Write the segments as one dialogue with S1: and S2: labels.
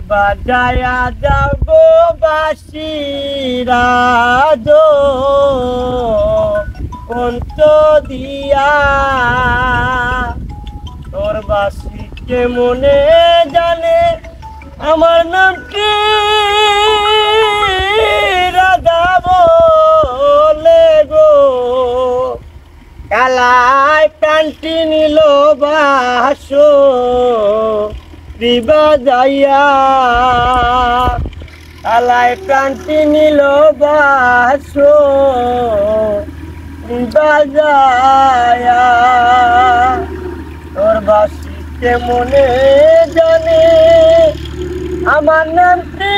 S1: বাজায়া যাও গো বাঁশি রাজো কণ্ঠ দিয়া তোর বাঁশি কে মনে জানে আমার নামটি রাধা বলে গো কালাই প্রাণটি নিল বাসো দিবা যাইয়া কালাই প্রাণটি নিল বাসো দিবা যাইয়া তোর বাসিতে মনে জানে আমার নামটি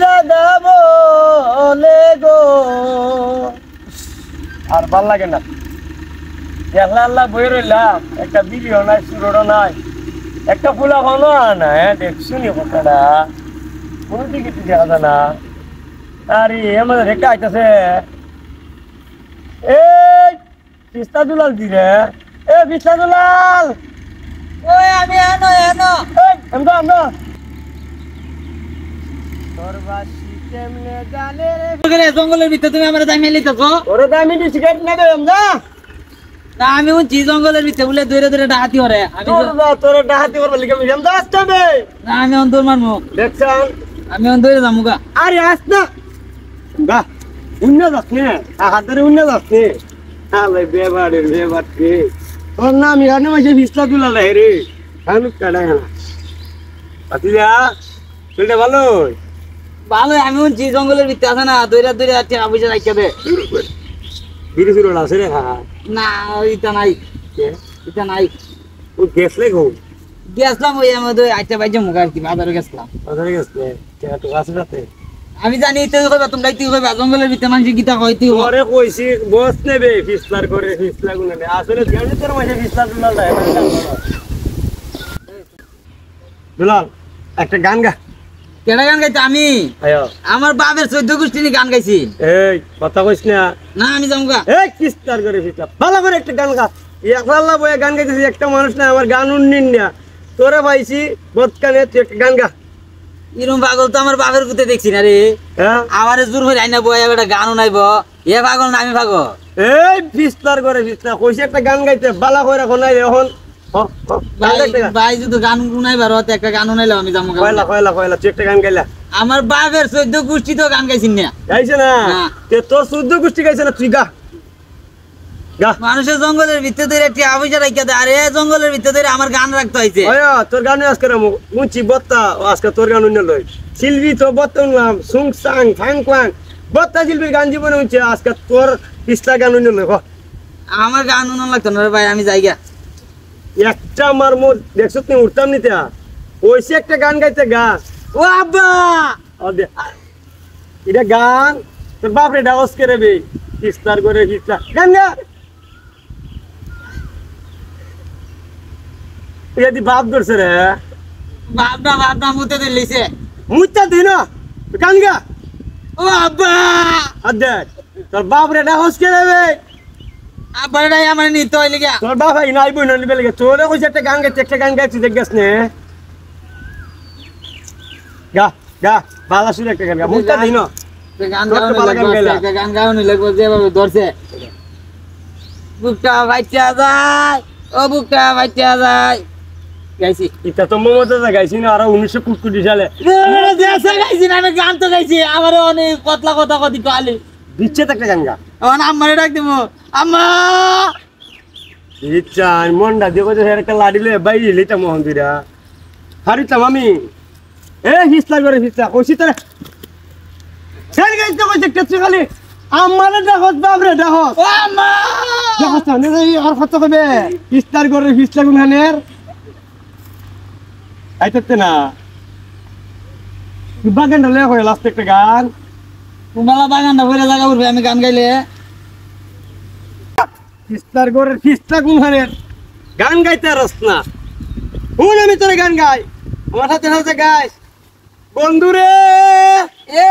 S1: রাধা বলে গো। আর ভাল লাগে না, একলা আল্লাহ বই রইলাম, একটা ভিডিও নাই, সুরও নাই, একটা ফুলা খানো না। হ্যাঁ দেখছুনি কথাটা কোনো দিকে দেখা যায় না। আরে আমাদের রেখা আইতাছে এই পিস্তা দুলাল দিরে এ পিস্তা দুলাল
S2: ওই আমি এনো এনো
S1: এই আমরা আমরা তোর বাসি কেমনে জানে রে
S2: জঙ্গলের ভিতরে তুমি আমার দামি লিতেছো।
S1: ওরে দামি সিগারেট না দে আমরা
S2: না আমি উঠছি জঙ্গলের ভিতরে বলে দূরে দূরে ডাহাতি হরে
S1: তোর ডাহাতি করবো লিখে আমরা আসতে হবে
S2: না আমি অন্তর মারমু
S1: দেখছেন
S2: আমি অন্তরে যাবো গা।
S1: আরে আস না বাহ উন্না যাচ্ছে হাত ধরে উন্না যাচ্ছে আলে বেবাড়ের বেবাড় কে তোর নাম এখানে মাসে পিস্তা দুলাল রে আমি কাটা না পাতিজা চলতে ভালো
S2: ভালো আমি উঠছি জঙ্গলের ভিতরে আছে না দূরে দূরে টাকা পয়সা রাখিয়ে দে।
S1: বিড়ি শুরু আছে রে হ্যাঁ
S2: না ইটা নাই ইটা নাই
S1: ও গেছলে গো
S2: গেছিলাম ওই আমাদের আইটা বাইজে মুখ আর কি বাজারে গেছিলাম
S1: বাজারে গেছলে তো আছে রাতে
S2: আমি জানি তুই কইবা তোমরা তুই কইবা জঙ্গলের ভিতরে মানুষ গীতা কই তুই
S1: পরে কইছি বস নেবে পিস্তার করে পিস্তা গুলো নে আসলে জানি তোর মাসে পিস্তা দুলাল রে দুলাল একটা গান গা
S2: কেডা গান গাইতে আমি
S1: আয়ো
S2: আমার বাপের 14 গোষ্ঠী নিয়ে গান গাইছি।
S1: এই কথা কইছ না
S2: না আমি যামগা
S1: এই পিস্তার করে পিস্তা ভালো করে একটা গান গা একলা বয়ে গান গাইতেছি একটা মানুষ না আমার গান উন্নিন না তোরে পাইছি বদকানে তুই একটা গান গা
S2: এরকম পাগল তো আমার বাপের কুতে দেখছি না রে।
S1: হ্যাঁ
S2: আমারে জোর হয়ে আইনা বয় একটা গান উনাইব এ পাগল না আমি পাগল।
S1: এই পিস্তার করে পিস্তা কইছে একটা গান গাইতে বালা কইরা কোনাই এখন
S2: ভাই যদি গান উনাইবার হতে একটা গান উনাইলাম আমি যামগা।
S1: কয়লা কয়লা কয়লা তুই একটা গান গাইলা
S2: আমার বাপের 14 গোষ্ঠী তো গান গাইছিন না
S1: গাইছে না তে তোর 14 গোষ্ঠী গাইছে না তুই গা গা
S2: মানুষের জঙ্গলের ভিতরে ধরে একটা আবুজা রাখিয়া দেয় আরে জঙ্গলের ভিতরে ধরে আমার গান রাখতে হইছে।
S1: ওয়া তোর গান আজকে মুচি বত্তা আজকে তোর গান উন্নল লই শিলবি তো বত্তা উনলাম সুং সাং ফাং কোয়াং বত্তা শিলবি গান জীবনে উনছে আজকে তোর পিস্তা গান উন্নল লই
S2: আমার গান উনান লাগতো না রে ভাই আমি যাইগা।
S1: একটা আমার মোর দেখছ তুই উঠতাম নিতে ওইসে একটা গান গাইতে গা
S2: ও আব্বা
S1: এটা গান তোর বাপ রে ডাউস করে বে পিস্তার করে পিস্তা গান গা এদি বাপ ধরছে রে
S2: বাপটা মুতে দিলিছে
S1: মুচ্চা দিন গান গা
S2: ও আব্বা
S1: আদে তোর বাপ রে ডাউস করে বে
S2: আব্বা রে আমার নিতে হইলে গা
S1: তোর বাপ আই নাই বই নলি বেলে তোরে কইছে একটা গান গাইতে একটা গান গাইছিস দেখ গেছ নে গা গা বালা সুরে একটা গান গা মুচ্চা দিন
S2: গান গাওনি লাগবে যেভাবে ধরছে বুকটা ভাইটা যায় ও বুকটা ভাইটা যায় গাইছি
S1: এটা তো মমতা গাইছি না আর 1965 সালে
S2: গাইছি না আমি গান তো গাইছি আমার অনেক কতলা কথা কদি কালি
S1: দিচ্ছে একটা গান গা
S2: আমার আম্মারে ডাক দিব আম্মা
S1: ইচ্ছা মনটা দেখো যে একটা লাডিলে বাইরে লিটা মোহন দিরা হারিতাম আমি এ হিসলা করে হিসলা কইছি তোরে ছেড়ে গাইতে কইছে কেছে খালি আমারে দেখত বাপরে দেখত
S2: ও আম্মা
S1: দেখত না এই আর কত কবে হিসলার করে হিসলা গুনহানের আইততে না বাগান ঢালে কই লাস্ট একটা গান
S2: তোমালা বাগানটা ভরে জায়গা উঠবে আমি গান গাইলে
S1: হিসলার করে হিসলা গুনহানের গান গাইতে রস না হুন আমি তোরে গান গাই আমার সাথে সাথে গাইস বন্ধুরে
S2: এ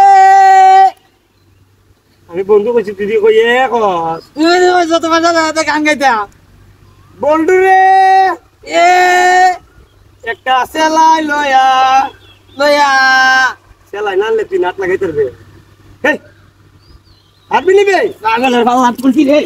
S1: আমি বন্ধু কইছি দিদি কই কস
S2: তুমি যত বাজা গান গাইতা
S1: বন্ধুরে
S2: এ
S1: একটা সেলাই লয়া
S2: লইয়া
S1: সেলাই না আনলে তুই নাট লাগাইতে পারবে। হেই, হাঁটবি নিবে?
S2: পাগলের বাবা হাত করছি রে